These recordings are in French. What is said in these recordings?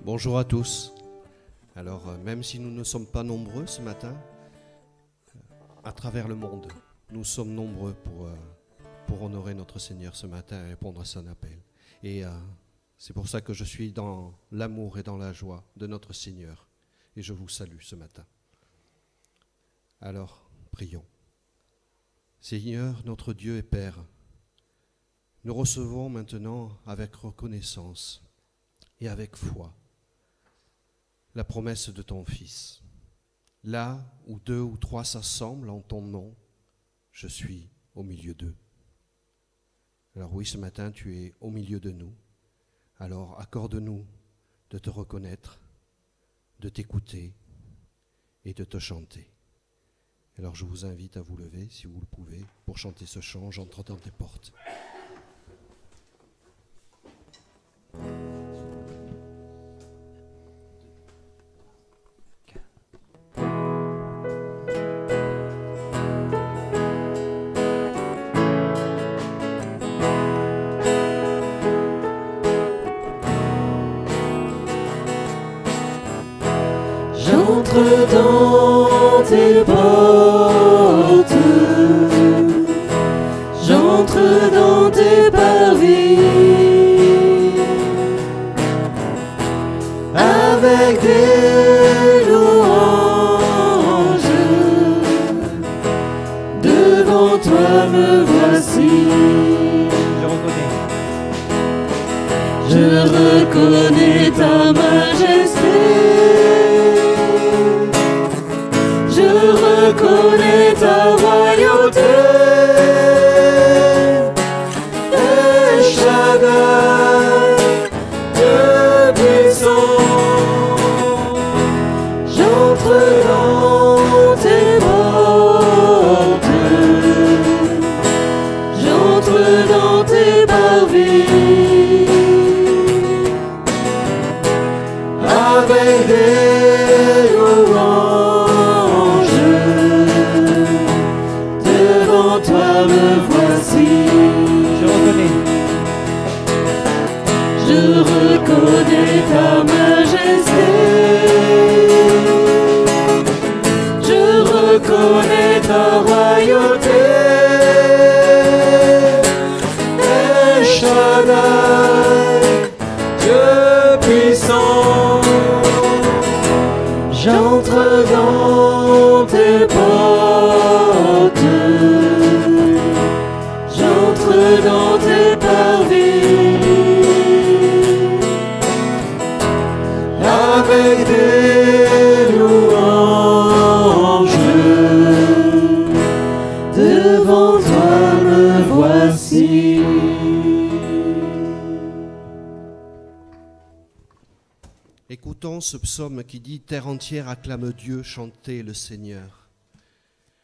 Bonjour à tous. Alors, même si nous ne sommes pas nombreux ce matin, à travers le monde, nous sommes nombreux pour honorer notre Seigneur ce matin et répondre à son appel. Et c'est pour ça que je suis dans l'amour et dans la joie de notre Seigneur. Et je vous salue ce matin. Alors, prions. Seigneur, notre Dieu et Père, nous recevons maintenant avec reconnaissance et avec foi la promesse de ton Fils. Là où 2 ou 3 s'assemblent en ton nom, je suis au milieu d'eux. Alors oui, ce matin, tu es au milieu de nous. Alors accorde-nous de te reconnaître, de t'écouter et de te chanter. Alors je vous invite à vous lever, si vous le pouvez, pour chanter ce chant, j'entre dans tes portes. J'entre dans tes portes, j'entre dans tes parvis, avec des louanges, devant toi me voici. Je reconnais ta majesté. Je reconnais ta royauté, El Shaddai, Dieu puissant. J'entre dans tes portes, j'entre dans tes parvis, avec des louanges. Toi me voici. Je reconnais ta majesté. Je reconnais ta royauté. El Shaddai, Dieu puissant. J'entre dans tes portes, j'entre dans tes parvis, avec des louanges, devant toi me voici. Écoutons ce psaume qui dit « Terre entière acclame Dieu, chantez le Seigneur.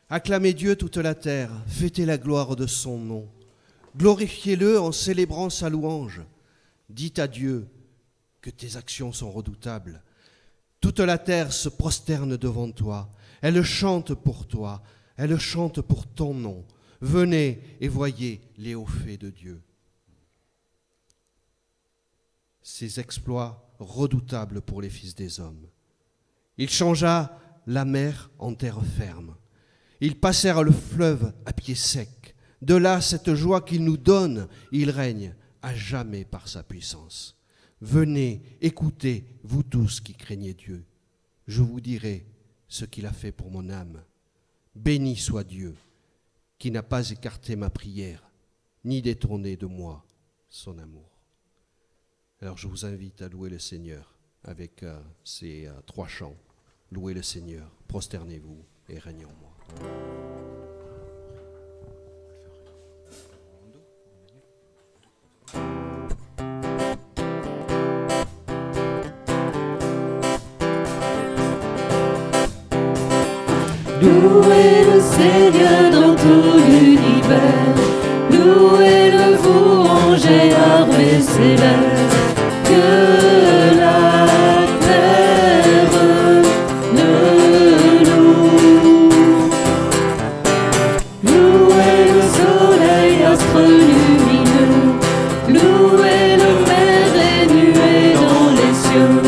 Acclamez Dieu toute la terre, fêtez la gloire de son nom. Glorifiez-le en célébrant sa louange. Dites à Dieu que tes actions sont redoutables. Toute la terre se prosterne devant toi. Elle chante pour toi, elle chante pour ton nom. Venez et voyez les hauts faits de Dieu. Ses exploits redoutables pour les fils des hommes. Il changea la mer en terre ferme. Ils passèrent le fleuve à pied sec. De là, cette joie qu'il nous donne, il règne à jamais par sa puissance. Venez, écoutez, vous tous qui craignez Dieu. Je vous dirai ce qu'il a fait pour mon âme. Béni soit Dieu, qui n'a pas écarté ma prière, ni détourné de moi son amour. Alors je vous invite à louer le Seigneur avec ces 3 chants. Louez le Seigneur, prosternez-vous et régnez en moi. Louez le Seigneur dans tout l'univers, louez-le vous anges, armées célestes, que la terre le loue. Louez le soleil, astre lumineux, louez le mer et nuées dans les cieux.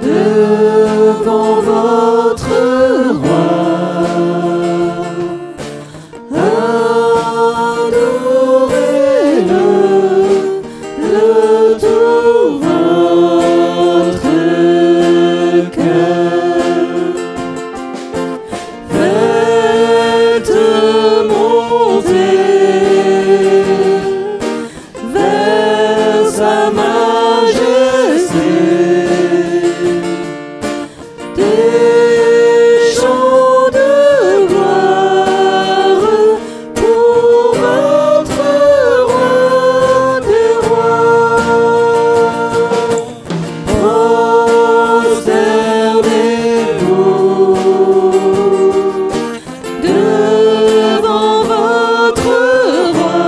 devant votre roi. Adorez-le de tout votre cœur. Faites monter vers sa majesté des chants de gloire pour votre roi des rois. Prosternez-vous devant votre roi.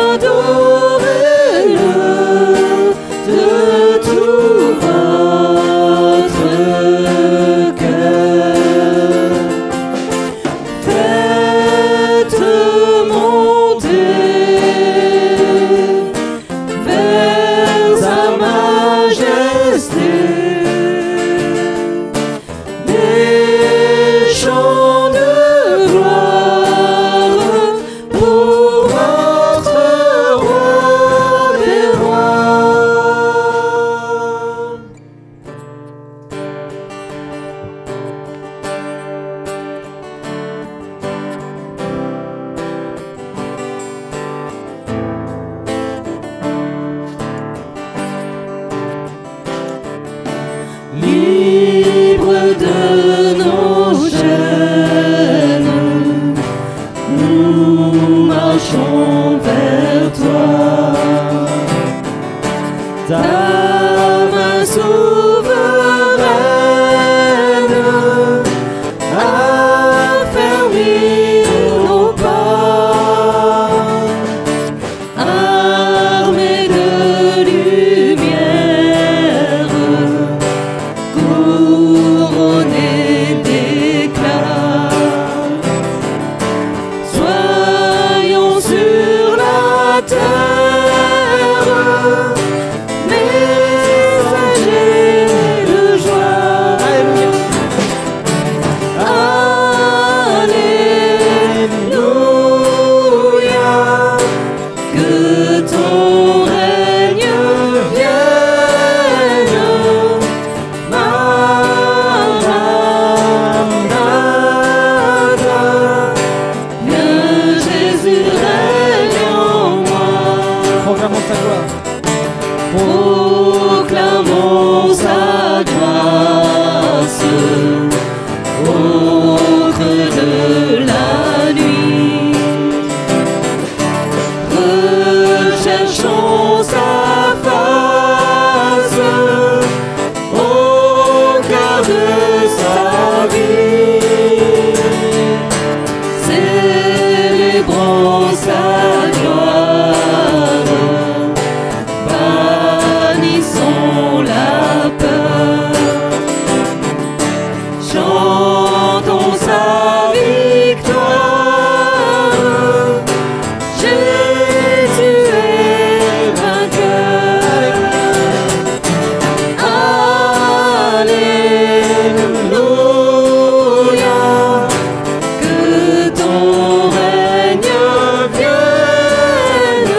Adorez-le de tout votre cœur. Faites monter vers sa majesté des chants de gloire pour votre roi des rois. Libre de nos chaînes, nous marchons vers toi. Ta main souveraine affermit nos pas. Armés de lumière, couronnés d'éclat, soyons sur la terre, messagers de joie. Alléluia, que ton règne vienne. Maranatha, viens Jésus, règne en moi. Proclamons sa gloire. Proclamons sa grâce au creux de la nuit. Recherchons sa face au cœur de sa vie. Célébrons sa gloire, bannissons la peur. Chantons sa victoire. Jésus est vainqueur. Alléluia, que ton règne vienne.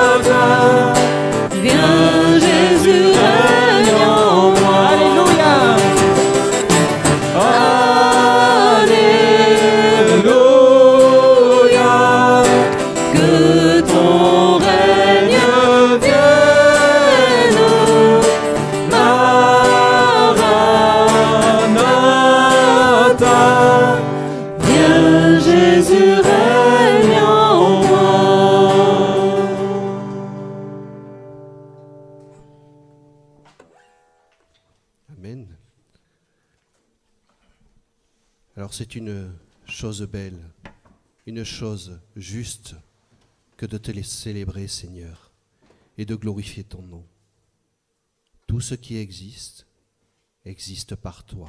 Maranatha, viens Jésus, règne en moi. Alléluia. Alléluia, que ton règne vienne. Maranatha, viens Jésus, règne en moi. Amen. Alors c'est une chose belle, une chose juste que de te les célébrer, Seigneur, et de glorifier ton nom. Tout ce qui existe, existe par toi.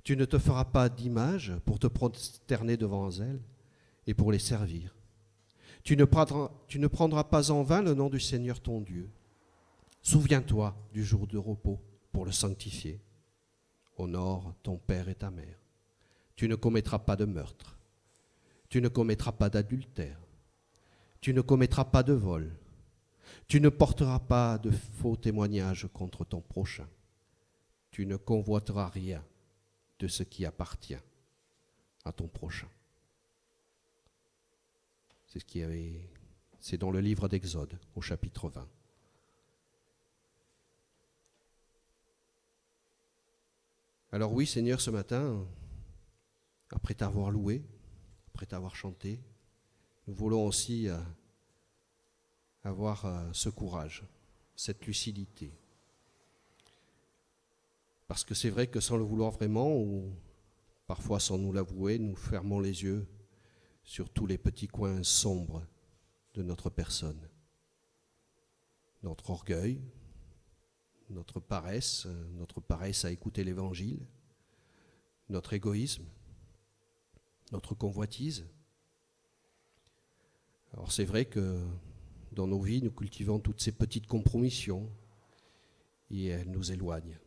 Tu ne te feras pas d'image pour te prosterner devant elles et pour les servir. Tu ne prendras pas en vain le nom du Seigneur ton Dieu. Souviens-toi du jour de repos pour le sanctifier. Honore ton père et ta mère. Tu ne commettras pas de meurtre. Tu ne commettras pas d'adultère. Tu ne commettras pas de vol. Tu ne porteras pas de faux témoignages contre ton prochain. Tu ne convoiteras rien de ce qui appartient à ton prochain. C'est dans le livre d'Exode, au chapitre 20. Alors oui, Seigneur, ce matin, après t'avoir loué, après t'avoir chanté, nous voulons aussi avoir ce courage, cette lucidité. Parce que c'est vrai que sans le vouloir vraiment, ou parfois sans nous l'avouer, nous fermons les yeux sur tous les petits coins sombres de notre personne. Notre orgueil, notre paresse à écouter l'Évangile, notre égoïsme, notre convoitise. Alors c'est vrai que dans nos vies, nous cultivons toutes ces petites compromissions et elles nous éloignent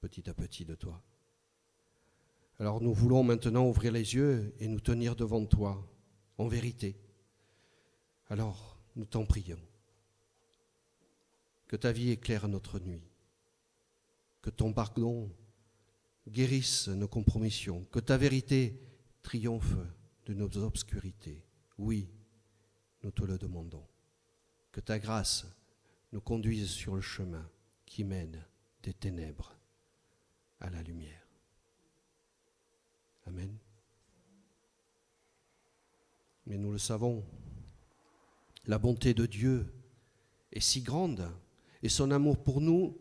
petit à petit de toi. Alors nous voulons maintenant ouvrir les yeux et nous tenir devant toi en vérité. Alors nous t'en prions. Que ta vie éclaire notre nuit. Que ton pardon guérisse nos compromissions. Que ta vérité triomphe de nos obscurités. Oui, nous te le demandons. Que ta grâce nous conduise sur le chemin qui mène des ténèbres à la lumière. Amen. Mais nous le savons, la bonté de Dieu est si grande et son amour pour nous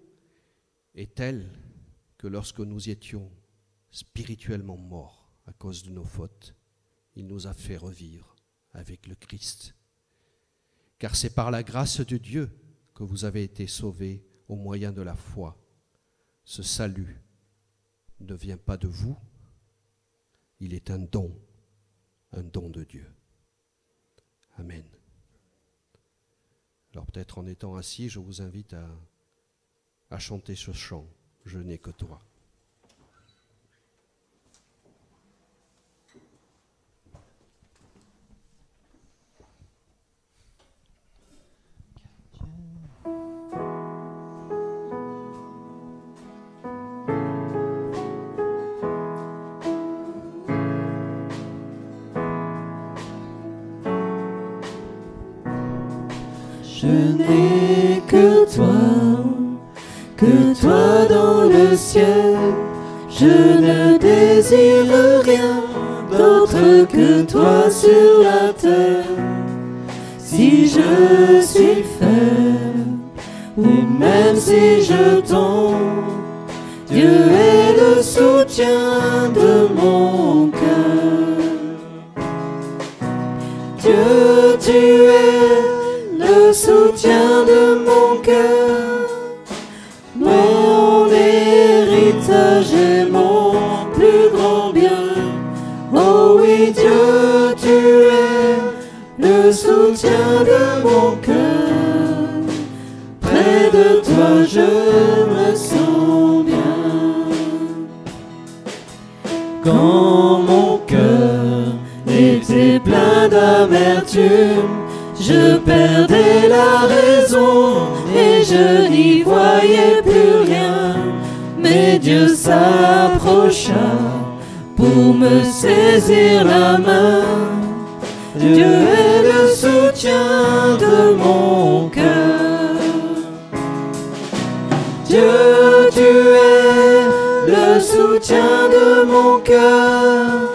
est tel que lorsque nous étions spirituellement morts à cause de nos fautes, il nous a fait revivre avec le Christ. Car c'est par la grâce de Dieu que vous avez été sauvés au moyen de la foi. Ce salut ne vient pas de vous, il est un don de Dieu. Amen. Alors peut-être en étant assis, je vous invite à chanter ce chant, « Je n'ai que toi ». Je n'ai que toi dans le ciel. Je ne désire rien d'autre que toi sur la terre. Si je suis faible, et même si je tombe, Dieu est le soutien de mon cœur. Dieu, tu es le soutien de mon cœur, mon héritage et mon plus grand bien. Oh oui, Dieu, tu es le soutien de mon cœur. Près de toi, je me sens bien. Quand mon cœur était plein d'amertume, je perdais la raison et je n'y voyais plus rien. Mais Dieu s'approcha pour me saisir la main. Dieu est le soutien de mon cœur. Dieu, tu es le soutien de mon cœur,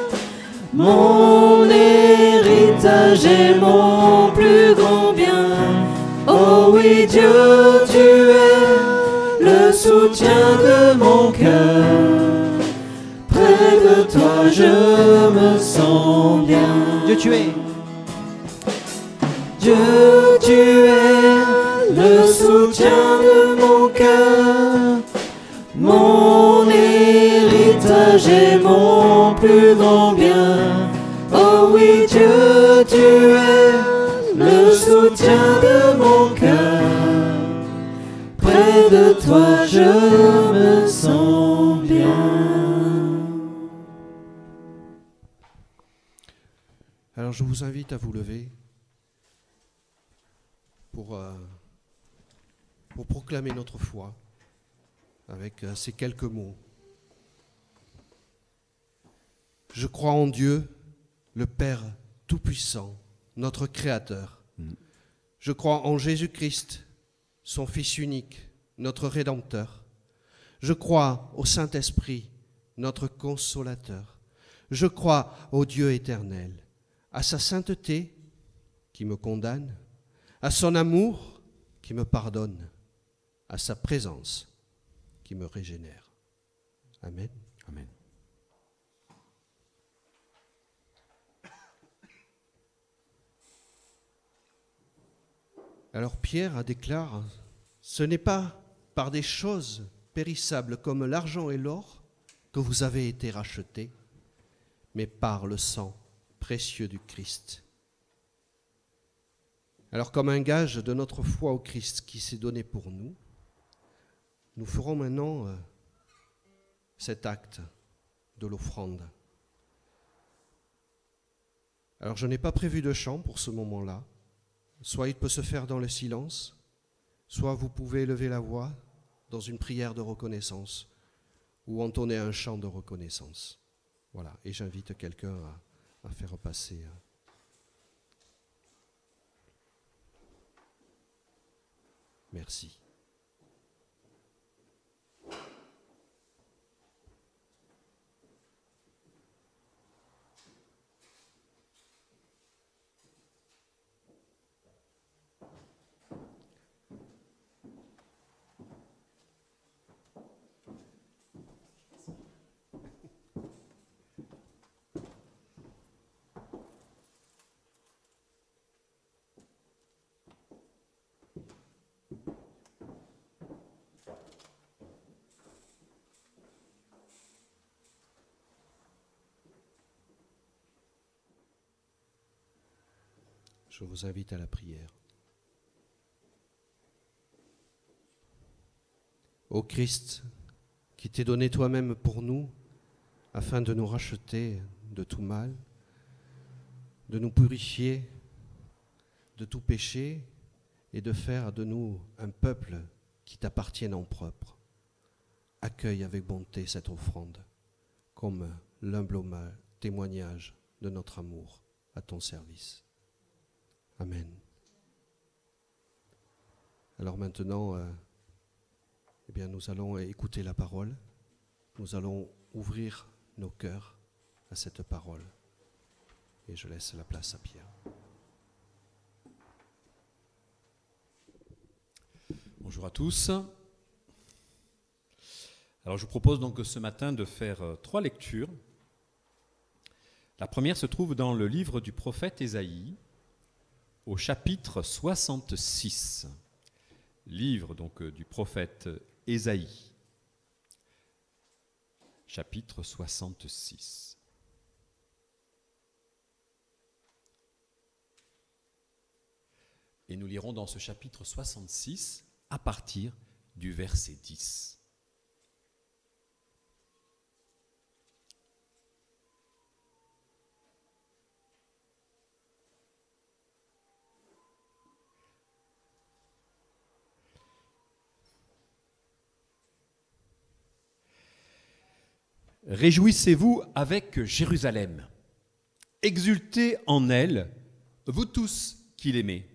mon héritage et mon plus grand bien. Oh oui, Dieu, tu es le soutien de mon cœur. Près de toi, je me sens bien. Dieu, tu es. Dieu, tu es le soutien de mon cœur, mon héritage toi j'ai mon plus grand bien. Oh oui Dieu, tu es le soutien de mon cœur. Près de toi je me sens bien. Alors je vous invite à vous lever pour proclamer notre foi avec ces quelques mots. Je crois en Dieu, le Père Tout-Puissant, notre Créateur. Je crois en Jésus-Christ, son Fils unique, notre Rédempteur. Je crois au Saint-Esprit, notre Consolateur. Je crois au Dieu éternel, à sa sainteté qui me condamne, à son amour qui me pardonne, à sa présence qui me régénère. Amen. Amen. Alors Pierre déclare, ce n'est pas par des choses périssables comme l'argent et l'or que vous avez été rachetés, mais par le sang précieux du Christ. Alors comme un gage de notre foi au Christ qui s'est donné pour nous, nous ferons maintenant cet acte de l'offrande. Alors je n'ai pas prévu de chant pour ce moment-là. Soit il peut se faire dans le silence, soit vous pouvez lever la voix dans une prière de reconnaissance ou entonner un chant de reconnaissance. Voilà, et j'invite quelqu'un à faire passer. Merci. Je vous invite à la prière. Ô Christ, qui t'es donné toi-même pour nous, afin de nous racheter de tout mal, de nous purifier de tout péché et de faire de nous un peuple qui t'appartienne en propre. Accueille avec bonté cette offrande comme l'humble témoignage de notre amour à ton service. Amen. Alors maintenant, nous allons écouter la parole. Nous allons ouvrir nos cœurs à cette parole. Et je laisse la place à Pierre. Bonjour à tous. Alors je vous propose donc ce matin de faire 3 lectures. La première se trouve dans le livre du prophète Ésaïe, au chapitre 66. Livre donc du prophète Ésaïe, chapitre 66. Et nous lirons dans ce chapitre 66 à partir du verset 10. Réjouissez-vous avec Jérusalem, exultez en elle, vous tous qui l'aimez.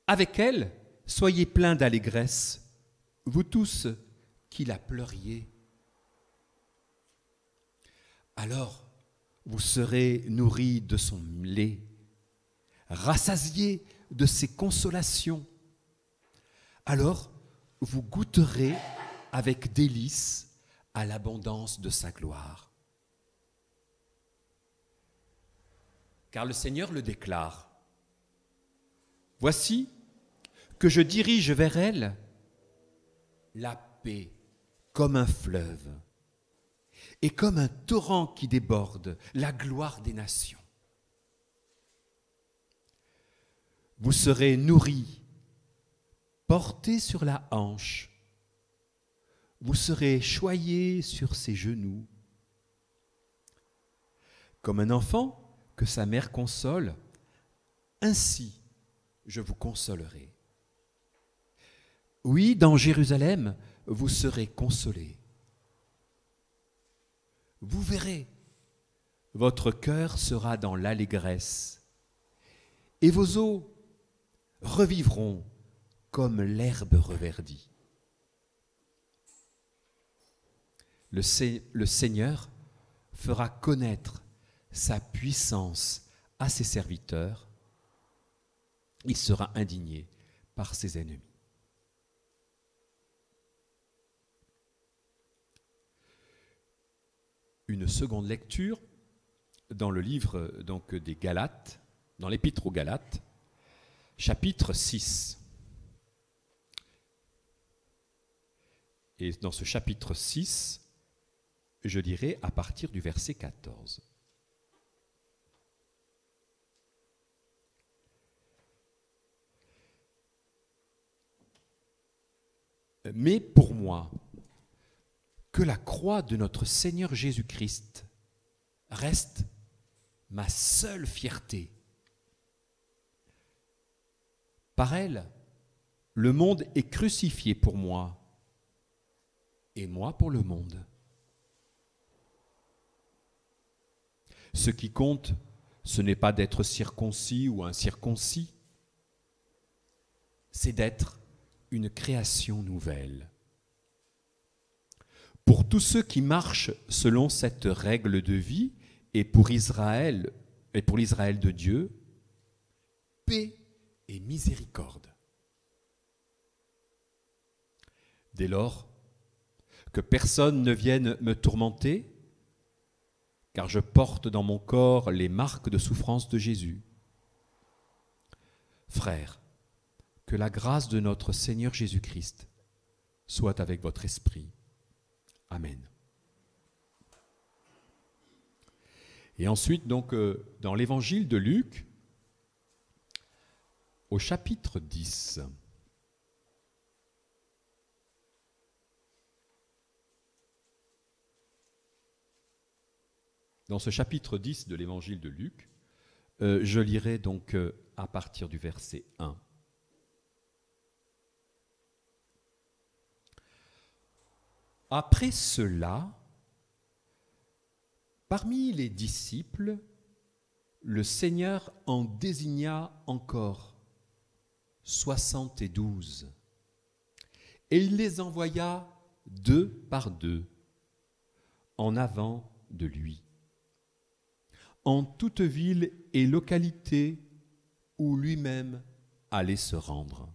Avec elle, soyez pleins d'allégresse, vous tous qui la pleuriez. Alors, vous serez nourris de son lait, rassasiés de ses consolations. Alors, vous goûterez avec délice à l'abondance de sa gloire. Car le Seigneur le déclare. Voici que je dirige vers elle la paix comme un fleuve. et comme un torrent qui déborde, la gloire des nations. Vous serez nourris, portés sur la hanche, vous serez choyés sur ses genoux. Comme un enfant que sa mère console, ainsi je vous consolerai. Oui, dans Jérusalem, vous serez consolés. Vous verrez, votre cœur sera dans l'allégresse, et vos os revivront comme l'herbe reverdie. Le Seigneur fera connaître sa puissance à ses serviteurs. Il sera indigné par ses ennemis. Une seconde lecture dans le livre donc, des Galates, dans l'Épître aux Galates, chapitre 6. Et dans ce chapitre 6, je dirai à partir du verset 14. Mais pour moi, que la croix de notre Seigneur Jésus-Christ reste ma seule fierté. Par elle, le monde est crucifié pour moi, et moi pour le monde. Ce qui compte, ce n'est pas d'être circoncis ou incirconcis, c'est d'être une création nouvelle. Pour tous ceux qui marchent selon cette règle de vie, et pour Israël, et pour l'Israël de Dieu, paix et miséricorde. Dès lors, que personne ne vienne me tourmenter, car je porte dans mon corps les marques de souffrance de Jésus. Frères, que la grâce de notre Seigneur Jésus-Christ soit avec votre esprit. Amen. Et ensuite, donc, dans l'évangile de Luc, au chapitre 10. Dans ce chapitre 10 de l'évangile de Luc, je lirai donc à partir du verset 1. Après cela, parmi les disciples, le Seigneur en désigna encore 72, et il les envoya 2 par 2 en avant de lui, en toute ville et localité où lui-même allait se rendre.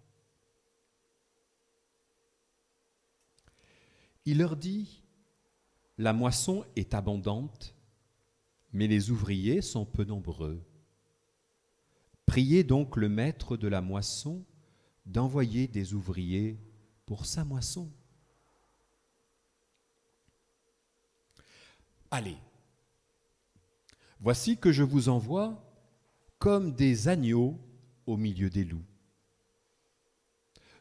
Il leur dit, « La moisson est abondante, mais les ouvriers sont peu nombreux. Priez donc le maître de la moisson d'envoyer des ouvriers pour sa moisson. » Allez, voici que je vous envoie comme des agneaux au milieu des loups.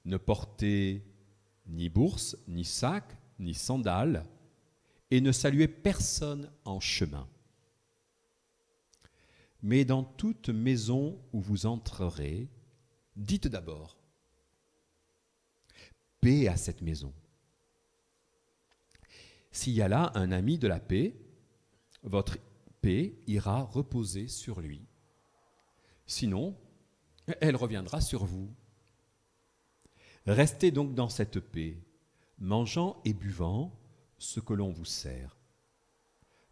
Ne portez ni bourse, ni sac, ni sandales, et ne saluez personne en chemin. Mais dans toute maison où vous entrerez, dites d'abord « Paix à cette maison ». S'il y a là un ami de la paix, votre paix ira reposer sur lui. Sinon, elle reviendra sur vous. Restez donc dans cette paix, mangeant et buvant ce que l'on vous sert,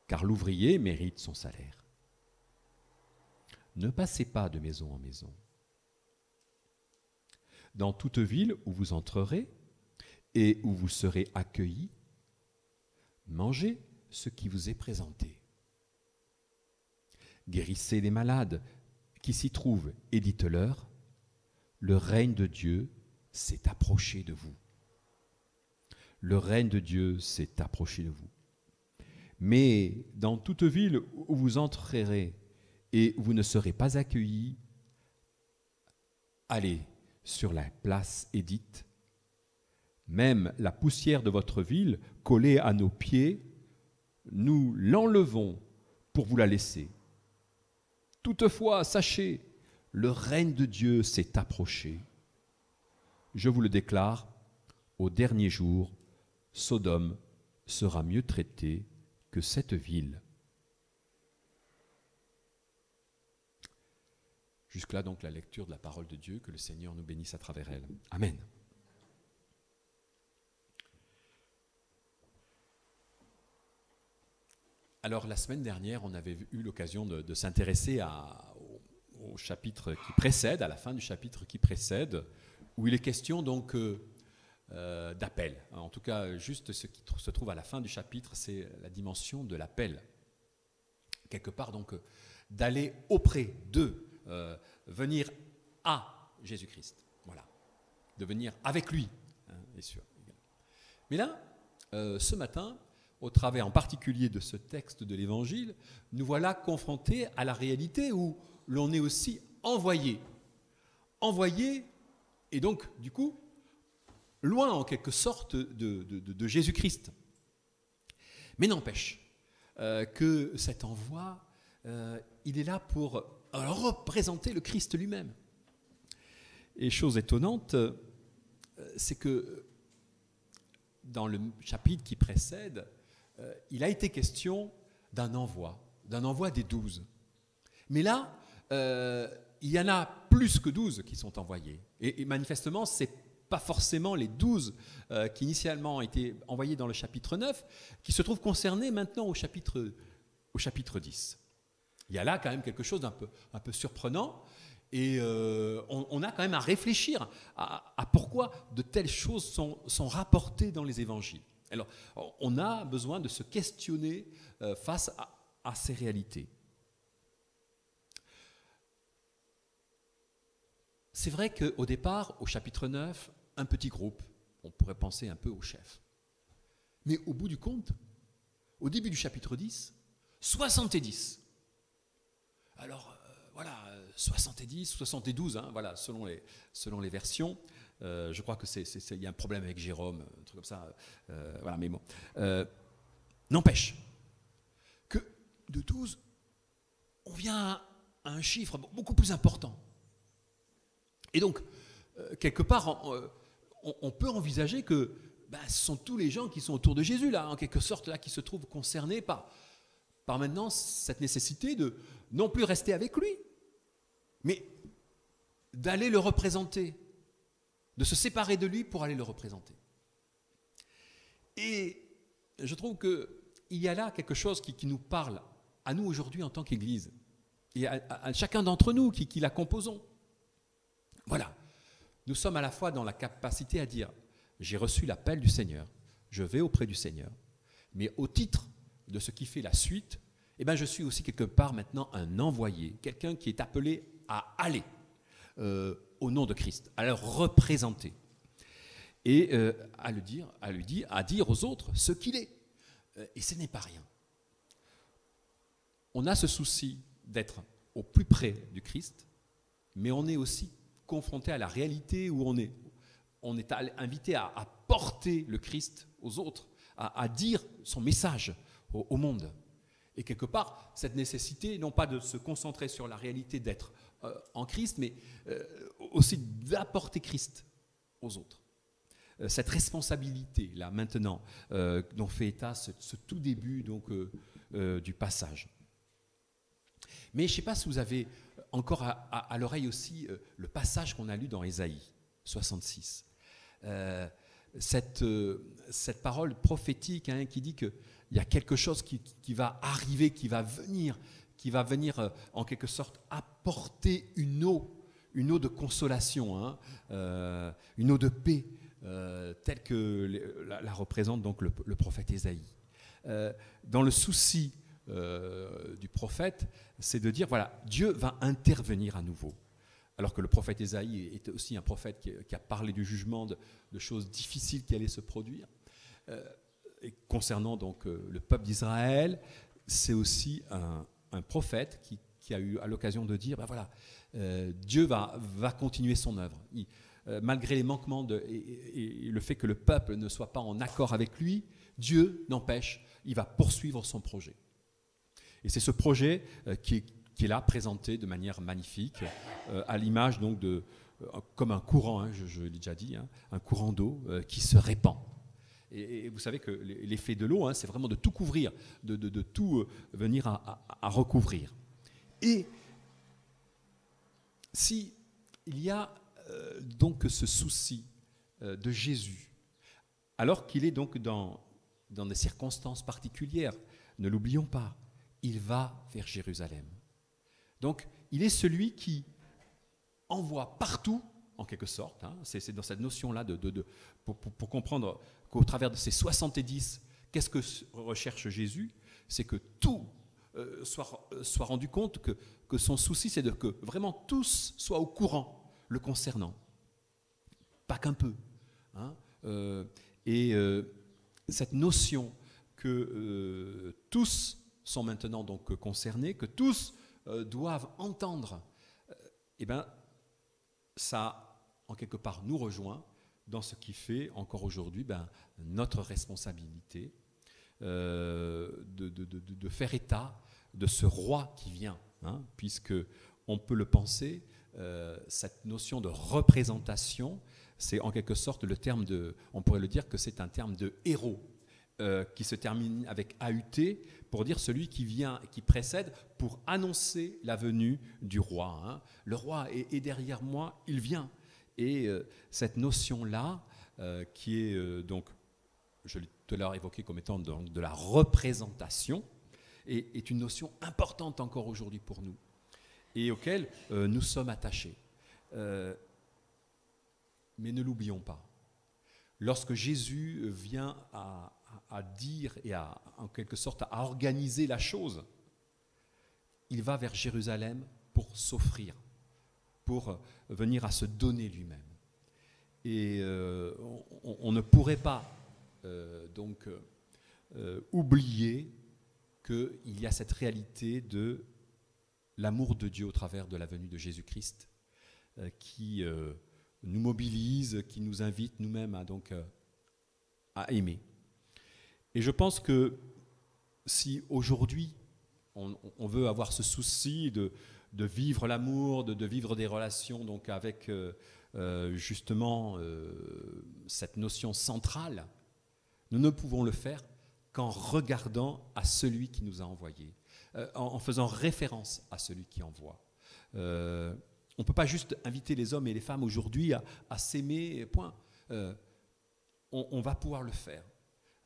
car l'ouvrier mérite son salaire. Ne passez pas de maison en maison. Dans toute ville où vous entrerez et où vous serez accueillis, mangez ce qui vous est présenté. Guérissez les malades qui s'y trouvent et dites-leur, le règne de Dieu s'est approché de vous. Le règne de Dieu s'est approché de vous. Mais dans toute ville où vous entrerez et où vous ne serez pas accueillis, allez sur la place et dites, même la poussière de votre ville collée à nos pieds, nous l'enlevons pour vous la laisser. Toutefois, sachez, le règne de Dieu s'est approché. Je vous le déclare, au dernier jour, Sodome sera mieux traitée que cette ville. Jusque-là, donc, la lecture de la parole de Dieu, que le Seigneur nous bénisse à travers elle. Amen. Alors, la semaine dernière, on avait eu l'occasion de s'intéresser au chapitre qui précède, à la fin du chapitre qui précède, où il est question donc d'appel. En tout cas, juste ce qui se trouve à la fin du chapitre, c'est la dimension de l'appel. Quelque part, donc, d'aller auprès d'eux, venir à Jésus-Christ. Voilà. De venir avec lui, bien sûr. Mais là, ce matin, au travers en particulier de ce texte de l'Évangile, nous voilà confrontés à la réalité où l'on est aussi envoyé. Envoyé, et donc, du coup, loin en quelque sorte de Jésus-Christ. Mais n'empêche que cet envoi, il est là pour représenter le Christ lui-même. Et chose étonnante, c'est que dans le chapitre qui précède, il a été question d'un envoi des 12. Mais là, il y en a plus que 12 qui sont envoyés. Et manifestement, ce n'est pas forcément les 12 qui initialement ont été envoyés dans le chapitre 9, qui se trouvent concernés maintenant au chapitre 10. Il y a là quand même quelque chose d'un peu surprenant, et on a quand même à réfléchir à pourquoi de telles choses sont rapportées dans les évangiles. Alors, on a besoin de se questionner face à ces réalités. C'est vrai qu'au départ, au chapitre 9, un petit groupe, on pourrait penser un peu au chef. Mais au bout du compte, au début du chapitre 10, 70. Alors, voilà, 70, 72, hein, voilà, selon les versions. Je crois qu'il y a un problème avec Jérôme, un truc comme ça. Voilà, mais bon. N'empêche que de 12, on vient à un chiffre beaucoup plus important. Et donc, quelque part, on peut envisager que ce sont tous les gens qui sont autour de Jésus, là, en quelque sorte, là, qui se trouvent concernés par maintenant cette nécessité de non plus rester avec lui, mais d'aller le représenter, de se séparer de lui pour aller le représenter. Et je trouve qu'il y a là quelque chose qui nous parle, à nous aujourd'hui en tant qu'Église, et à chacun d'entre nous qui la composons. Voilà, nous sommes à la fois dans la capacité à dire « j'ai reçu l'appel du Seigneur, je vais auprès du Seigneur », mais au titre de ce qui fait la suite, je suis aussi quelque part maintenant un envoyé, quelqu'un qui est appelé à aller au nom de Christ, à le représenter et à dire aux autres ce qu'il est. Et ce n'est pas rien. On a ce souci d'être au plus près du Christ, mais on est aussi confronté à la réalité où on est invité à porter le Christ aux autres, à dire son message au monde. Et quelque part, cette nécessité, non pas de se concentrer sur la réalité d'être en Christ, mais aussi d'apporter Christ aux autres. Cette responsabilité, là, maintenant, dont fait état ce tout début donc, du passage. Mais je ne sais pas si vous avez encore à l'oreille aussi le passage qu'on a lu dans Ésaïe 66. Cette parole prophétique qui dit qu'il y a quelque chose qui va arriver, qui va venir en quelque sorte apporter une eau de consolation, une eau de paix, telle que la représente donc le prophète Ésaïe. Dans le souci du prophète, c'est de dire, voilà, Dieu va intervenir à nouveau. Alors que le prophète Ésaïe était aussi un prophète qui a parlé du jugement, de choses difficiles qui allaient se produire. et concernant donc le peuple d'Israël, c'est aussi un prophète qui a eu à l'occasion de dire, voilà, Dieu va continuer son œuvre. Malgré les manquements et le fait que le peuple ne soit pas en accord avec lui, Dieu n'empêche, il va poursuivre son projet. Et c'est ce projet qui est là, présenté de manière magnifique, à l'image donc comme un courant, hein, je l'ai déjà dit, hein, un courant d'eau qui se répand. Et vous savez que l'effet de l'eau, hein, c'est vraiment de tout couvrir, de tout venir à recouvrir. Et si il y a donc ce souci de Jésus, alors qu'il est donc dans des circonstances particulières, ne l'oublions pas, il va vers Jérusalem. Donc, il est celui qui envoie partout, en quelque sorte, hein, c'est dans cette notion-là pour comprendre qu'au travers de ces 70, qu'est-ce que recherche Jésus? C'est que tout soit rendu compte que son souci, c'est que vraiment tous soient au courant le concernant. Pas qu'un peu. Hein, cette notion que tous sont maintenant donc concernés, que tous doivent entendre, ça, en quelque part, nous rejoint dans ce qui fait encore aujourd'hui notre responsabilité de faire état de ce roi qui vient, hein, puisque on peut le penser, cette notion de représentation, c'est en quelque sorte le terme on pourrait le dire que c'est un terme de héros, qui se termine avec AUT pour dire celui qui vient, qui précède pour annoncer la venue du roi. Hein. Le roi est derrière moi, il vient. Et cette notion-là, qui est donc, je l'ai tout à l'heure évoquée comme étant de la représentation, est une notion importante encore aujourd'hui pour nous et auquel nous sommes attachés. Mais ne l'oublions pas. Lorsque Jésus vient à dire et en quelque sorte à organiser la chose, il va vers Jérusalem pour s'offrir, pour venir à se donner lui-même. Et on ne pourrait pas oublier qu'il y a cette réalité de l'amour de Dieu au travers de la venue de Jésus-Christ qui nous mobilise, qui nous invite nous-mêmes à aimer. Et je pense que si aujourd'hui on veut avoir ce souci de vivre l'amour, de vivre des relations donc avec justement cette notion centrale, nous ne pouvons le faire qu'en regardant à celui qui nous a envoyés, en faisant référence à celui qui envoie. On ne peut pas juste inviter les hommes et les femmes aujourd'hui à s'aimer, point. On va pouvoir le faire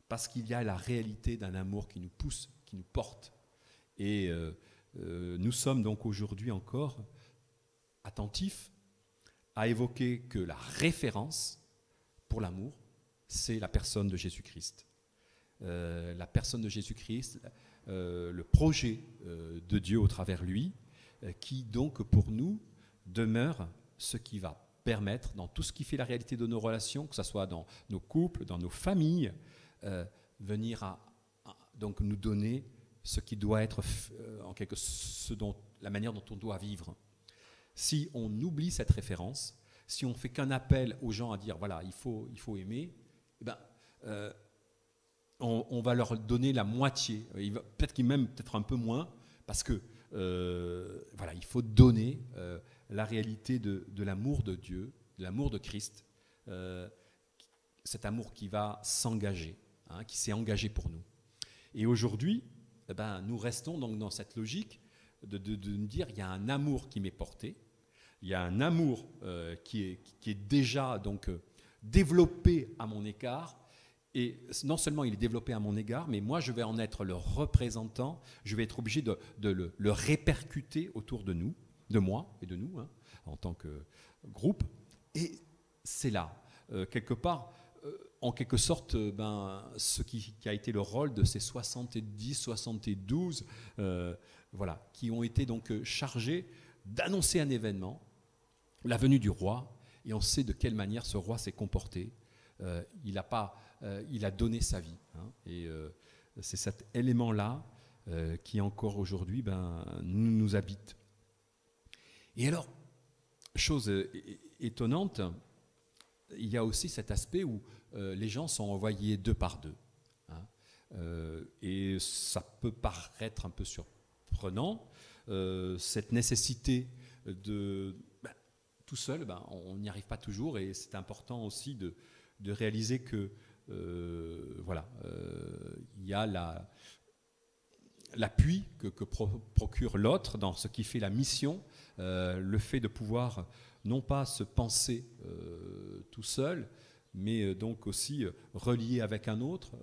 parce qu'il y a la réalité d'un amour qui nous pousse, qui nous porte. Et nous sommes donc aujourd'hui encore attentifs à évoquer que la référence pour l'amour, c'est la personne de Jésus-Christ. La personne de Jésus-Christ, le projet de Dieu au travers lui, qui donc pour nous demeure ce qui va permettre, dans tout ce qui fait la réalité de nos relations, que ce soit dans nos couples, dans nos familles, venir donc nous donner ce qui doit être en quelque la manière dont on doit vivre. Si on oublie cette référence, si on ne fait qu'un appel aux gens à dire voilà, il faut aimer, on va leur donner la moitié, peut-être qu'il même peut-être un peu moins, parce que voilà, il faut donner la réalité de l'amour de Dieu, de l'amour de Christ, cet amour qui va s'engager, hein, qui s'est engagé pour nous. Et aujourd'hui, nous restons donc dans cette logique de nous dire il y a un amour qui m'est porté, il y a un amour qui est déjà donc développé à mon égard. Et non seulement il est développé à mon égard, mais moi je vais en être le représentant, je vais être obligé de le répercuter autour de nous, de moi et de nous, hein, en tant que groupe. Et c'est là, quelque part, en quelque sorte, ce qui a été le rôle de ces 70, 72, voilà, qui ont été donc chargés d'annoncer un événement, la venue du roi, et on sait de quelle manière ce roi s'est comporté. Il n'a pas il a donné sa vie. Hein. Et c'est cet élément-là qui encore aujourd'hui nous habite. Et alors, chose étonnante, il y a aussi cet aspect où les gens sont envoyés deux par deux. Hein. Et ça peut paraître un peu surprenant, cette nécessité de... tout seul, on n'y arrive pas toujours, et c'est important aussi de réaliser que il y a l'appui que procure l'autre dans ce qui fait la mission, le fait de pouvoir non pas se penser tout seul, mais donc aussi relié avec un autre.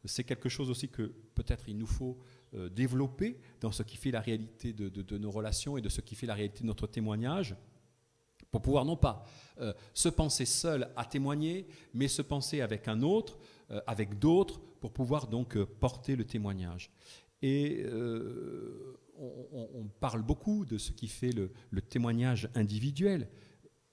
C'est quelque chose aussi que peut-être il nous faut développer dans ce qui fait la réalité de nos relations et de ce qui fait la réalité de notre témoignage, pour pouvoir non pas se penser seul à témoigner, mais se penser avec un autre, avec d'autres, pour pouvoir donc porter le témoignage. Et on parle beaucoup de ce qui fait le témoignage individuel,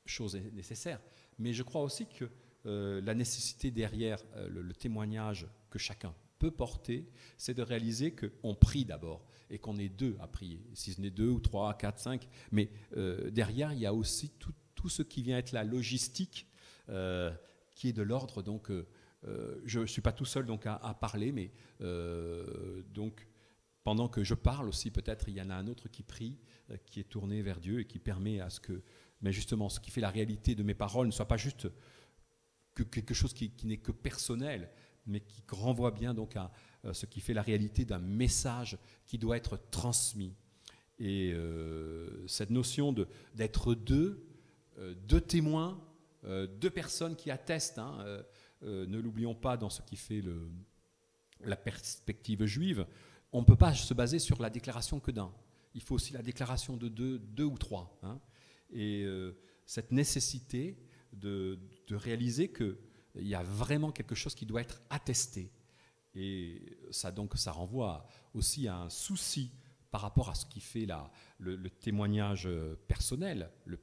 chose nécessaire, mais je crois aussi que la nécessité derrière le témoignage que chacun peut porter, c'est de réaliser qu'on prie d'abord et qu'on est deux à prier, si ce n'est 2 ou 3, 4, 5, mais derrière il y a aussi tout ce qui vient être la logistique qui est de l'ordre, donc je ne suis pas tout seul donc à parler, mais donc pendant que je parle aussi, peut-être il y en a un autre qui prie, qui est tourné vers Dieu et qui permet à ce que, mais justement, ce qui fait la réalité de mes paroles ne soit pas juste que quelque chose qui n'est que personnel, mais qui renvoie bien donc à ce qui fait la réalité d'un message qui doit être transmis. Et cette notion d'être deux témoins, deux personnes qui attestent, hein, ne l'oublions pas dans ce qui fait la perspective juive, on ne peut pas se baser sur la déclaration que d'un. Il faut aussi la déclaration de deux ou trois. Hein. Et cette nécessité de réaliser qu'il y a vraiment quelque chose qui doit être attesté. Et ça renvoie aussi à un souci par rapport à ce qui fait le témoignage personnel, le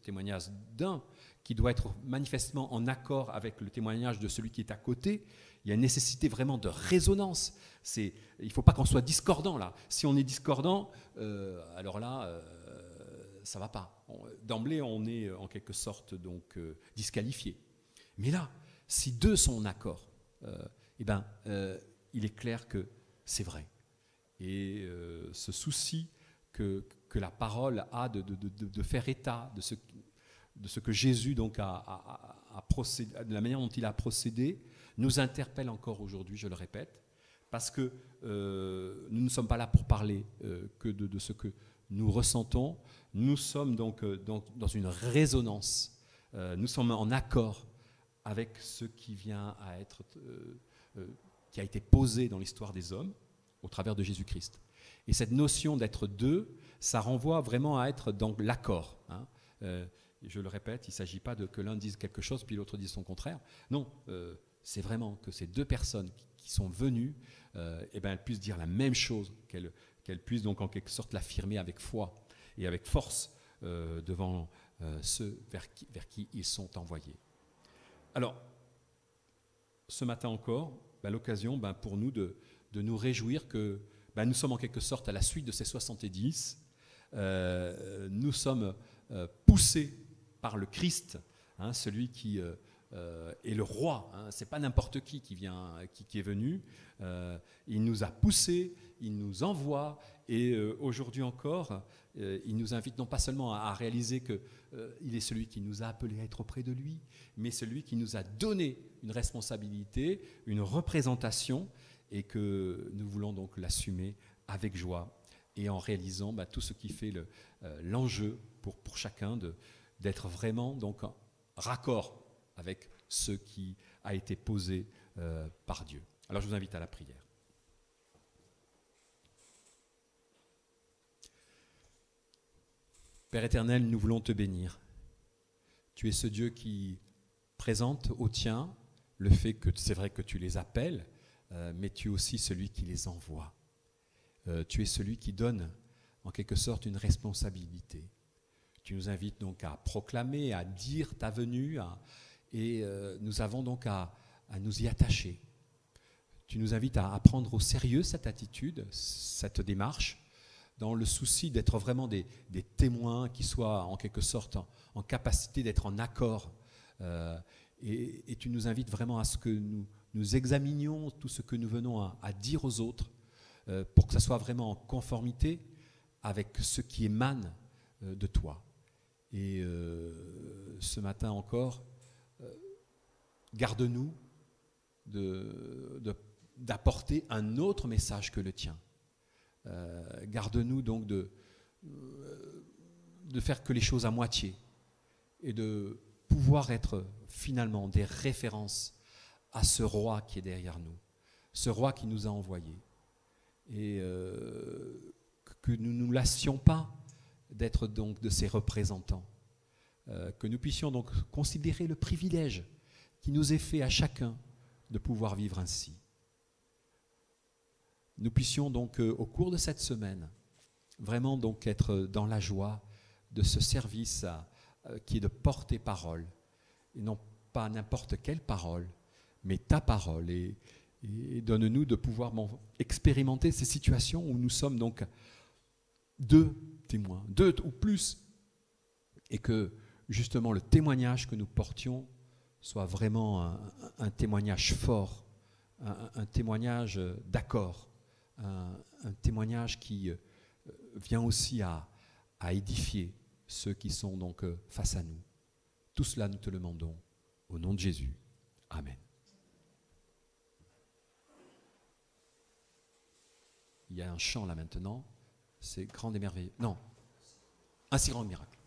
témoignage d'un, qui doit être manifestement en accord avec le témoignage de celui qui est à côté. Il y a une nécessité vraiment de résonance. Il ne faut pas qu'on soit discordant là. Si on est discordant, alors là, ça ne va pas. D'emblée, on est en quelque sorte donc disqualifié. Mais là, si deux sont en accord, il est clair que c'est vrai. Et ce souci que la parole a de faire état de ce que Jésus donc a procédé, de la manière dont il a procédé, nous interpelle encore aujourd'hui, je le répète, parce que nous ne sommes pas là pour parler que de ce que nous ressentons. Nous sommes donc dans une résonance. Nous sommes en accord avec ce qui vient à être, qui a été posé dans l'histoire des hommes au travers de Jésus-Christ. Et cette notion d'être deux, ça renvoie vraiment à être dans l'accord. Hein. Je le répète, il ne s'agit pas que l'un dise quelque chose puis l'autre dise son contraire. Non, c'est vraiment que ces deux personnes qui sont venues, elles puissent dire la même chose, qu'elles puissent donc en quelque sorte l'affirmer avec foi et avec force devant ceux vers qui ils sont envoyés. Alors, ce matin encore, l'occasion pour nous de nous réjouir que nous sommes en quelque sorte à la suite de ces 70. Nous sommes poussés par le Christ, hein, celui qui est le roi. Hein, ce n'est pas n'importe qui est venu. Il nous a poussés, il nous envoie, et aujourd'hui encore, il nous invite non pas seulement à réaliser qu'il est celui qui nous a appelés à être auprès de lui, mais celui qui nous a donné une responsabilité, une représentation, et que nous voulons donc l'assumer avec joie et en réalisant tout ce qui fait l'enjeu pour chacun d'être vraiment donc en raccord avec ce qui a été posé par Dieu. Alors je vous invite à la prière. Père éternel, nous voulons te bénir. Tu es ce Dieu qui présente aux tiens le fait que c'est vrai que tu les appelles, mais tu es aussi celui qui les envoie. Tu es celui qui donne en quelque sorte une responsabilité. Tu nous invites donc à proclamer, à dire ta venue, et nous avons donc à à nous y attacher. Tu nous invites à prendre au sérieux cette attitude, cette démarche, dans le souci d'être vraiment des témoins qui soient en quelque sorte en capacité d'être en accord. Et tu nous invites vraiment à ce que nous examinions tout ce que nous venons à dire aux autres pour que ça soit vraiment en conformité avec ce qui émane de toi. Et ce matin encore, garde-nous d'apporter un autre message que le tien. Garde-nous donc de faire que les choses à moitié et de pouvoir être finalement des références à ce roi qui est derrière nous, ce roi qui nous a envoyés. Et que nous ne nous lassions pas d'être donc de ses représentants, que nous puissions donc considérer le privilège qui nous est fait à chacun de pouvoir vivre ainsi. Nous puissions donc au cours de cette semaine vraiment donc être dans la joie de ce service qui est de porter parole, et non pas n'importe quelle parole, mais ta parole, et donne-nous de pouvoir expérimenter ces situations où nous sommes donc deux témoins, deux ou plus, et que justement le témoignage que nous portions soit vraiment un témoignage fort, un témoignage d'accord, un témoignage qui vient aussi à édifier ceux qui sont donc face à nous. Tout cela, nous te le demandons au nom de Jésus. Amen. Il y a un chant là maintenant, c'est grand et merveilleux. Non, un si grand miracle.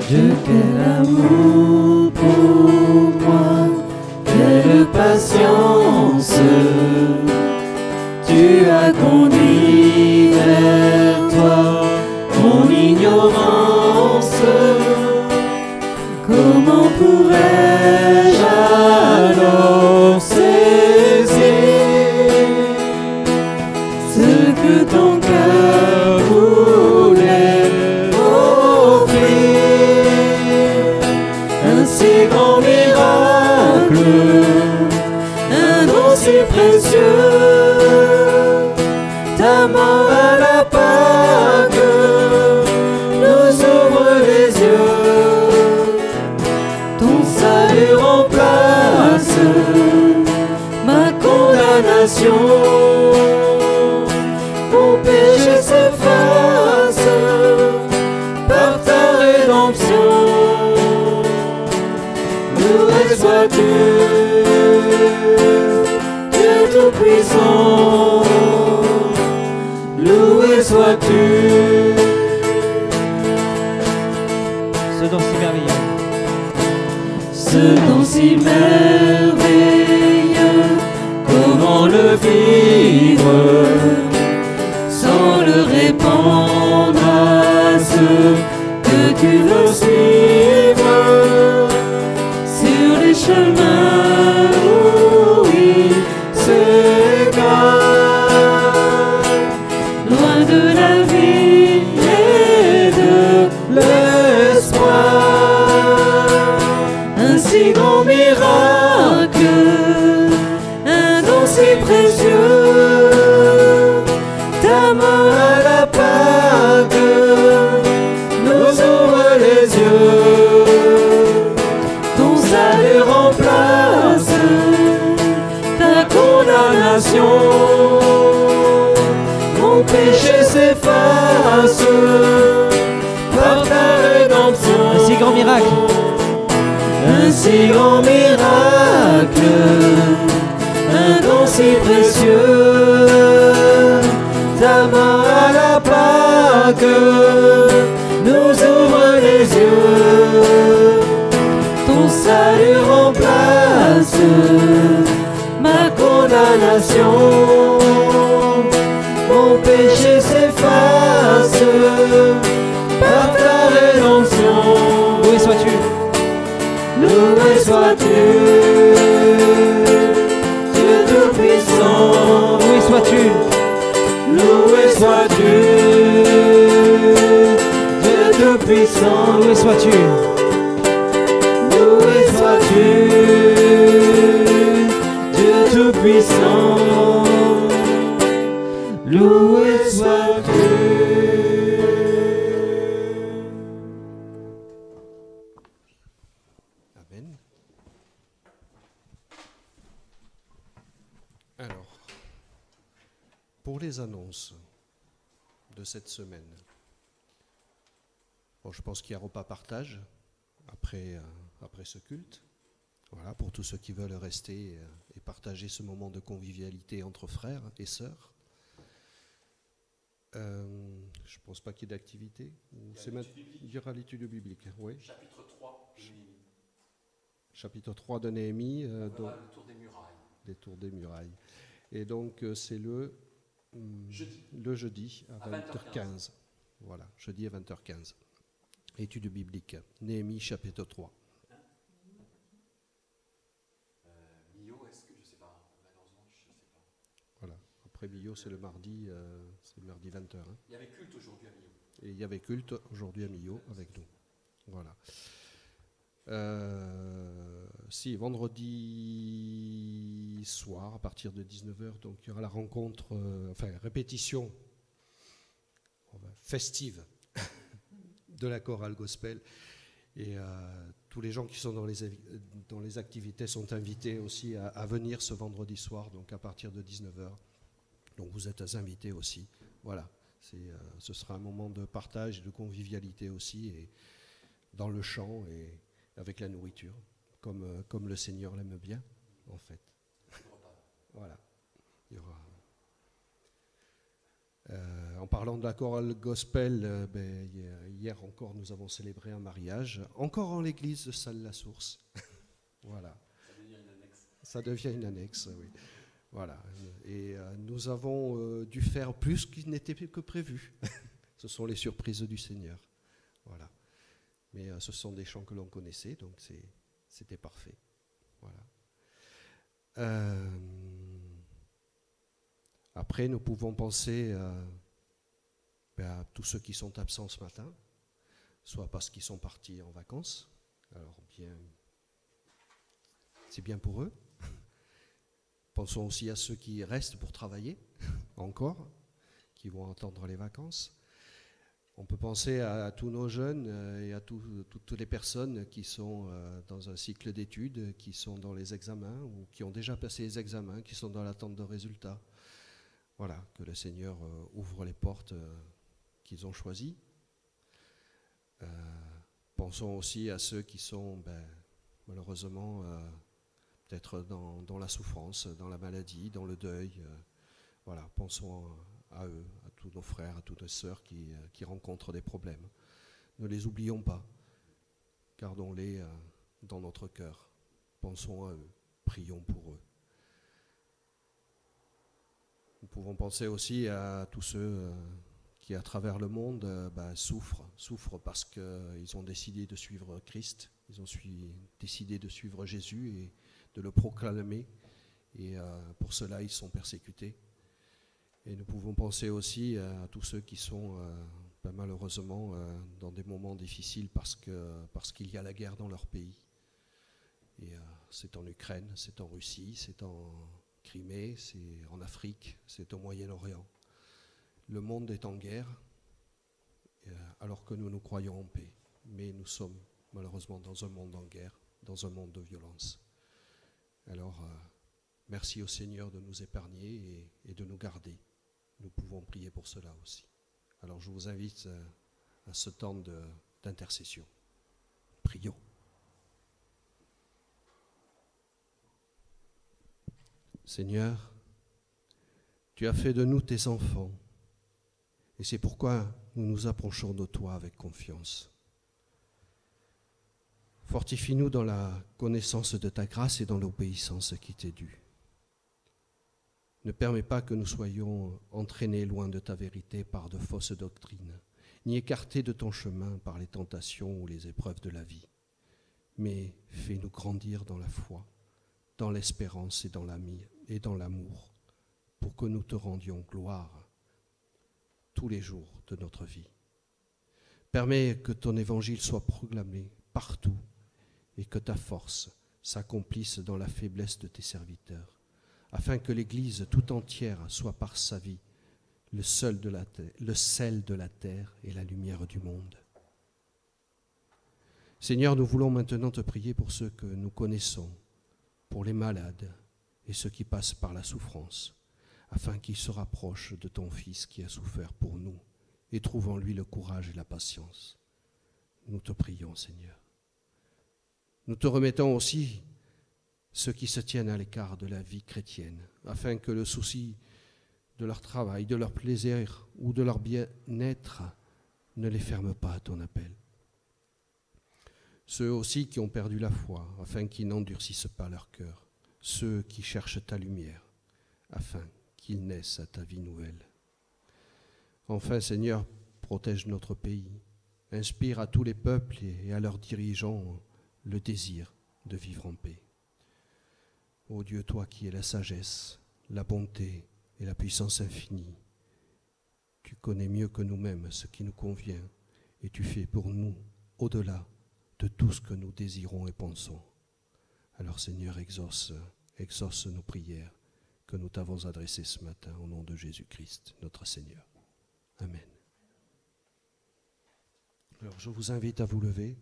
Dieu, quel amour pour moi, quelle patience, tu as conduit vers toi mon ignorance. Comment pourrais-je alors saisir ce que ton cœur voulait offrir? Un si grand miracle, un don si précieux, ta main à la Pâque nous ouvre les yeux. Ton salut remplace ma condamnation, mon péché s'efface par ta rédemption. Loué sois-tu, Dieu Tout-Puissant, loué sois-tu. Ce don si merveilleux. Ce don si merveilleux, comment le vivre sans le répandre à ceux que tu veux suivre sur les chemins où il s'égare, loin de la vie et de l'espoir. Un si grand miracle, un don si précieux, ta main à la Pâque nous ouvre les yeux. Ton salut remplace ta condamnation, mon péché s'efface par ta rédemption. Un si grand miracle. Un si grand miracle, un don si précieux, ta main à la Pâque nous ouvre les yeux. Ton salut remplace ma condamnation, mon péché s'efface par ta rédemption. Loué sois-tu. sois-tu. Loué sois-tu, Dieu Tout-Puissant. Loué sois-tu. Loué sois-tu, Dieu Tout-Puissant. Loué sois-tu. Amen. Alors, pour les annonces de cette semaine, bon, je pense qu'il y a repas partage après ce culte. Voilà, pour tous ceux qui veulent rester et partager ce moment de convivialité entre frères et sœurs. Je ne pense pas qu'il y ait d'activité. Il y aura l'étude biblique. Oui. Chapitre 3 de Néhémie. Chapitre 3 de Néhémie. Le tour des murailles. Des tours des murailles. Et donc, c'est le jeudi à 20h15. Voilà, jeudi à 20h15. Étude biblique. Néhémie, chapitre 3. Mio, est-ce que je ne sais pas, malheureusement, je ne sais pas. Voilà. Après Millau, c'est le mardi 20h. Hein. Il y avait culte aujourd'hui à Mio. Et il y avait culte aujourd'hui à Millau avec nous. Voilà. Si, vendredi soir, à partir de 19h, donc il y aura la rencontre, répétition festive de la chorale gospel. Et tous les gens qui sont dans les activités sont invités aussi à venir ce vendredi soir, donc à partir de 19h. Donc vous êtes invités aussi. Voilà, ce sera un moment de partage et de convivialité aussi, et dans le chant et avec la nourriture, comme le Seigneur l'aime bien, en fait. Voilà. Il y aura... en parlant de la chorale gospel, hier encore nous avons célébré un mariage, encore en l'église de Salles-la-Source. Voilà. Ça devient une annexe, oui. Voilà. Et nous avons dû faire plus qu'il n'était que prévu. Ce sont les surprises du Seigneur. Voilà. Mais ce sont des chants que l'on connaissait, donc c'était parfait. Voilà. Après, nous pouvons penser à tous ceux qui sont absents ce matin, soit parce qu'ils sont partis en vacances, alors c'est bien pour eux. Pensons aussi à ceux qui restent pour travailler, encore, qui vont attendre les vacances. On peut penser à tous nos jeunes et à toutes les personnes qui sont dans un cycle d'études, qui sont dans les examens ou qui ont déjà passé les examens, qui sont dans l'attente de résultats. Voilà, que le Seigneur ouvre les portes qu'ils ont choisies. Pensons aussi à ceux qui sont malheureusement peut-être dans la souffrance, dans la maladie, dans le deuil. Voilà, pensons à eux, à tous nos frères, à toutes nos sœurs qui rencontrent des problèmes. Ne les oublions pas, gardons-les dans notre cœur. Pensons à eux, prions pour eux. Nous pouvons penser aussi à tous ceux qui, à travers le monde, souffrent parce qu'ils ont décidé de suivre Christ, ils ont décidé de suivre Jésus et de le proclamer, et pour cela ils sont persécutés. Et nous pouvons penser aussi à tous ceux qui sont malheureusement dans des moments difficiles parce qu'il y a la guerre dans leur pays. Et c'est en Ukraine, c'est en Russie, c'est en Crimée, c'est en Afrique, c'est au Moyen-Orient. Le monde est en guerre alors que nous croyons en paix. Mais nous sommes malheureusement dans un monde en guerre, dans un monde de violence. Alors, merci au Seigneur de nous épargner et de nous garder. Nous pouvons prier pour cela aussi. Alors, je vous invite à ce temps d'intercession. Prions. Seigneur, tu as fait de nous tes enfants, et c'est pourquoi nous nous approchons de toi avec confiance. Fortifie-nous dans la connaissance de ta grâce et dans l'obéissance qui t'est due. Ne permets pas que nous soyons entraînés loin de ta vérité par de fausses doctrines, ni écartés de ton chemin par les tentations ou les épreuves de la vie, mais fais-nous grandir dans la foi, dans l'espérance et dans l'amour, pour que que nous te rendions gloire tous les jours de notre vie. Permets que ton évangile soit proclamé partout et que ta force s'accomplisse dans la faiblesse de tes serviteurs, afin que l'Église tout entière soit par sa vie le sel de la terre et la lumière du monde. Seigneur, nous voulons maintenant te prier pour ceux que nous connaissons, pour les malades et ceux qui passent par la souffrance, afin qu'ils se rapprochent de ton Fils qui a souffert pour nous et trouvent en lui le courage et la patience. Nous te prions, Seigneur. Nous te remettons aussi ceux qui se tiennent à l'écart de la vie chrétienne, afin que le souci de leur travail, de leur plaisir ou de leur bien-être ne les ferme pas à ton appel. Ceux aussi qui ont perdu la foi, afin qu'ils n'endurcissent pas leur cœur. Ceux qui cherchent ta lumière, afin qu'ils naissent à ta vie nouvelle. Enfin, Seigneur, protège notre pays. Inspire à tous les peuples et à leurs dirigeants le désir de vivre en paix. Ô Dieu, toi qui es la sagesse, la bonté et la puissance infinie, tu connais mieux que nous-mêmes ce qui nous convient et tu fais pour nous au-delà de tout ce que nous désirons et pensons. Alors Seigneur, exauce nos prières que nous t'avons adressées ce matin au nom de Jésus-Christ, notre Seigneur. Amen. Alors je vous invite à vous lever.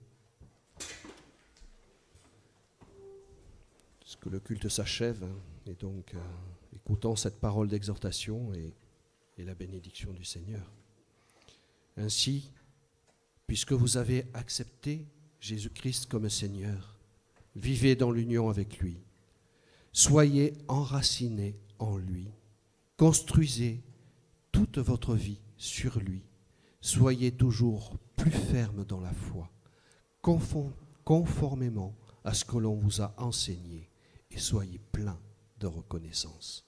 Parce que le culte s'achève, et donc écoutons cette parole d'exhortation et la bénédiction du Seigneur. Ainsi, puisque vous avez accepté Jésus-Christ comme Seigneur, vivez dans l'union avec lui. Soyez enracinés en lui. Construisez toute votre vie sur lui. Soyez toujours plus fermes dans la foi, conformément à ce que l'on vous a enseigné, et soyez pleins de reconnaissance.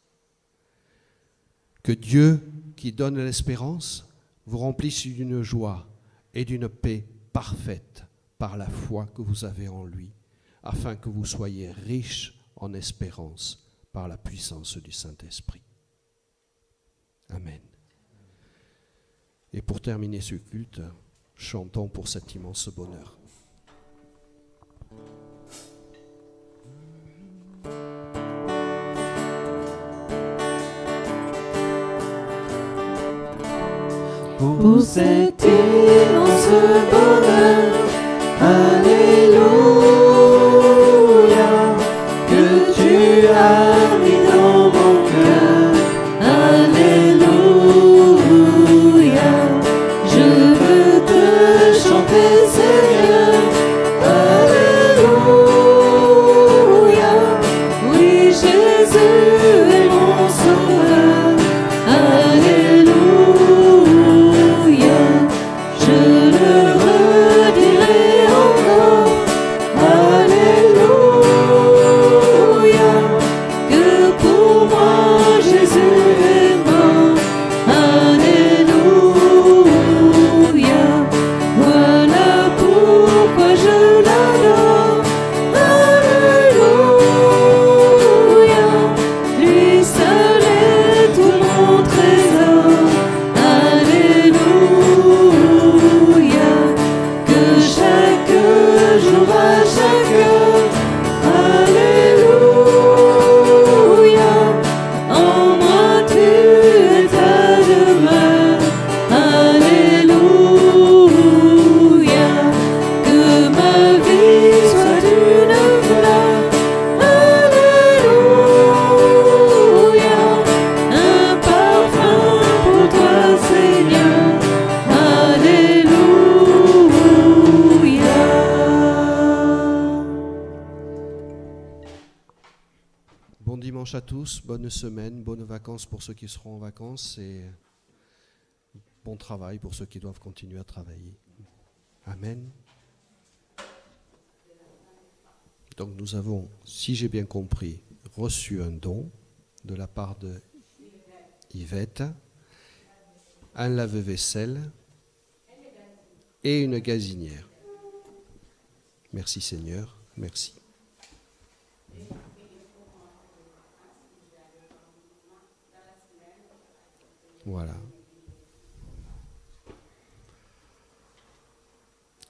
Que Dieu, qui donne l'espérance, vous remplisse d'une joie et d'une paix parfaite par la foi que vous avez en lui, afin que vous soyez riches en espérance par la puissance du Saint-Esprit. Amen. Et pour terminer ce culte, chantons pour cet immense bonheur. Pour cet immense bonheur, alléluia, que tu as mis dans mon cœur, alléluia, je veux te chanter, Seigneur, alléluia, oui, Jésus est mon sauveur, alléluia. À tous, bonne semaine, bonnes vacances pour ceux qui seront en vacances et bon travail pour ceux qui doivent continuer à travailler. Amen. Donc nous avons, si j'ai bien compris, reçu un don de la part de Yvette, un lave-vaisselle et une gazinière. Merci Seigneur, merci. Voilà.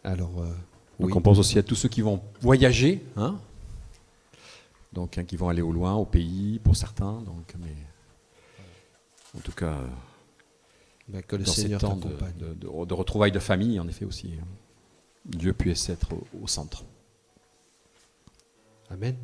Alors, oui. Donc on pense aussi à tous ceux qui vont voyager, hein, donc qui vont aller au loin, au pays, pour certains. Donc, mais en tout cas, Que le dans ces Seigneur temps t'accompagne. de retrouvailles de famille, en effet aussi, Dieu puisse être au centre. Amen.